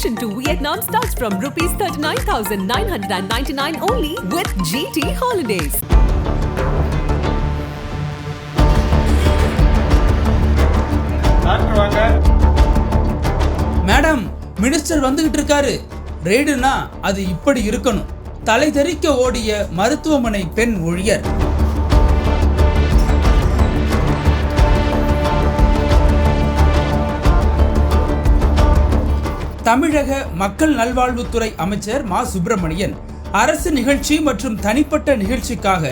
Vacation to Vietnam starts from rupees 39,999 only with GT Holidays. Madam, minister வந்துகிட்டு இருக்காரு. ரெய்டுனா அது இப்படி இருக்கணும். தலை தெறிக்க ஓடிய மருத்துவமனை பெண் ஊழியர். தமிழக மக்கள் நல்வாழ்வுத்துறை அமைச்சர் மா சுப்பிரமணியன் அரசு நிகழ்ச்சி மற்றும் தனிப்பட்ட நிகழ்ச்சிக்காக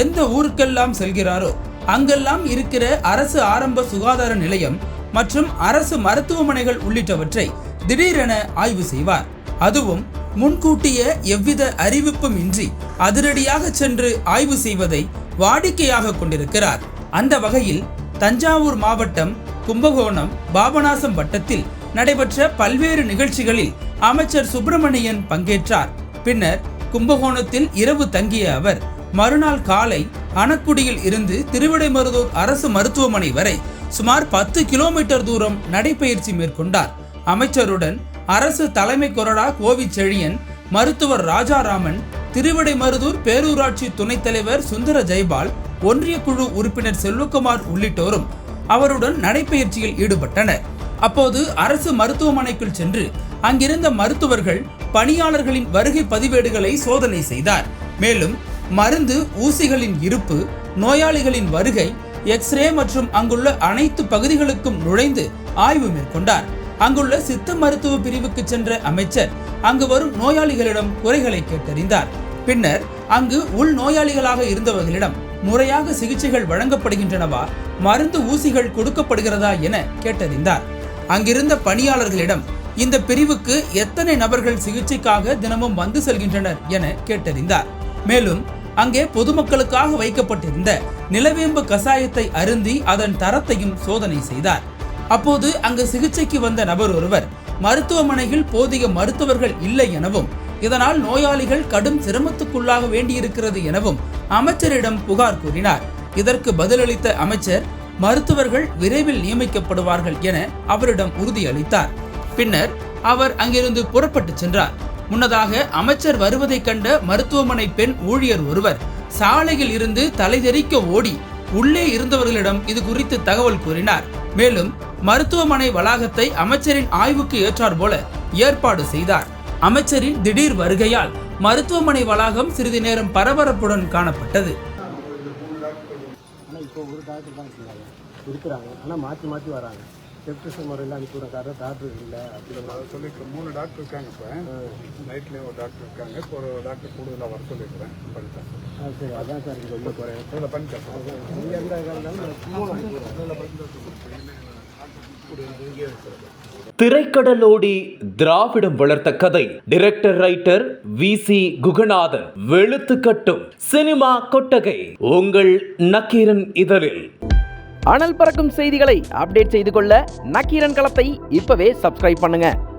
எந்த ஊருக்கெல்லாம் செல்கிறாரோ அங்கெல்லாம் இருக்கிற அரசு ஆரம்ப சுகாதார நிலையம் மற்றும் அரசு மருத்துவமனைகள் உள்ளிட்டவற்றை திடீரென ஆய்வு செய்வார். அதுவும் முன்கூட்டிய எவ்வித அறிவிப்பும் இன்றி அதிரடியாக சென்று ஆய்வு செய்வதை வாடிக்கையாக கொண்டிருக்கிறார். அந்த வகையில் தஞ்சாவூர் மாவட்டம் கும்பகோணம் பாபநாசம் வட்டத்தில் நடைபெற்ற பல்வேறு நிகழ்ச்சிகளில் அமைச்சர் சுப்பிரமணியன் பங்கேற்றார். பின்னர் கும்பகோணத்தில் இரவு தங்கிய அவர் மறுநாள் காலை அணக்குடியில் இருந்து திருவிடைமருதூர் அரசு மருத்துவமனை வரை சுமார் 10 கிலோமீட்டர் தூரம் நடைபயிற்சி மேற்கொண்டார். அமைச்சருடன் அரசு தலைமை கொறடா கோவிச்செழியன், மருத்துவர் ராஜாராமன், திருவிடைமருதூர் பேரூராட்சி துணைத் தலைவர் சுந்தர ஜெயபால், ஒன்றிய குழு உறுப்பினர் செல்வகுமார் உள்ளிட்டோரும் அவருடன் நடைபயிற்சியில் ஈடுபட்டனர். அப்போது அரசு மருத்துவமனைக்குள் சென்று அங்கிருந்த மருத்துவர்கள் பணியாளர்களின் வருகை பதிவேடுகளை சோதனை செய்தார். மேலும் மருந்து, ஊசிகளின் இருப்பு, நோயாளிகளின் வருகை, எக்ஸ்ரே மற்றும் அங்குள்ள அனைத்து பகுதிகளுக்கும் நுழைந்து ஆய்வு மேற்கொண்டார். அங்குள்ள சித்த மருத்துவ பிரிவுக்கு சென்ற அமைச்சர் அங்கு வரும் நோயாளிகளிடம் குறைகளை கேட்டறிந்தார். பின்னர் அங்கு உள் நோயாளிகளாக இருந்தவர்களிடம் முறையாக சிகிச்சைகள் வழங்கப்படுகின்றனவா, மருந்து ஊசிகள் கொடுக்கப்படுகிறதா என கேட்டறிந்தார். அங்கிருந்த பணியாளர்களிடம் இந்த பிரிவுக்கு எத்தனை நபர்கள் சிகிச்சைக்காக தினமும் வந்து செல்கின்றனர் என கேட்டறிந்தார். மேலும் அங்கே பொதுமக்களுக்காக வைக்கப்பட்டிருந்த நிலவேம்பு கசாயத்தை அருந்தி அதன் தரத்தையும் சோதனை செய்தார். அப்போது அங்கு சிகிச்சைக்கு வந்த நபர் ஒருவர் மருத்துவமனையில் போதிய மருத்துவர்கள் இல்லை எனவும் இதனால் நோயாளிகள் கடும் சிரமத்துக்குள்ளாக வேண்டியிருக்கிறது எனவும் அமைச்சரிடம் புகார் கூறினார். இதற்கு பதிலளித்த அமைச்சர் மருத்துவர்கள் விரைவில் நியமிக்கப்படுவார்கள் என அவரிடம் உறுதியளித்தார். பின்னர் அவர் அங்கிருந்து புறப்பட்டு சென்றார். முன்னதாக அமைச்சர் வருவதை கண்ட மருத்துவமனை பெண் ஊழியர் ஒருவர் சாலையில் இருந்து தலைதெறிக்க ஓடி உள்ளே இருந்தவர்களிடம் இது குறித்து தகவல் கூறினார். மேலும் மருத்துவமனை வளாகத்தை அமைச்சரின் ஆய்வுக்கு ஏற்றார் போல ஏற்பாடு செய்தார். அமைச்சரின் திடீர் வருகையால் மருத்துவமனை வளாகம் சிறிது நேரம் பரபரப்புடன் காணப்பட்டது. இருக்கிறாங்க, ஆனால் மாற்றி வராங்க. டெப்டிஷன் முறையில் அனுப்பிவிடுறாரு. டாக்டர் இல்லை அப்படின்னு சொல்லியிருக்கேன். 3 டாக்டர் இருக்காங்க. இப்போ நைட்லேயும் ஒரு டாக்டர் இருக்காங்க. இப்போ ஒரு டாக்டர் கூடுதலாக வர சொல்லியிருக்கிறேன். பண்ணிட்டேன். சரி, அதான் சார் இங்கே உள்ள போகிறேன். இதில் பண்ணிட்டேன். நீங்கள் எந்த திரைக்கடலோடி திராவிடம் வளர்த்த கதை. Director writer VC Guhanathan. வெளுத்துக்கட்டும் சினிமா கொட்டகை உங்கள் நக்கீரன் இதழில். அனல் பறக்கும் செய்திகளை அப்டேட் செய்து கொள்ள நக்கீரன் களத்தை இப்பவே சப்ஸ்கிரைப் பண்ணுங்க.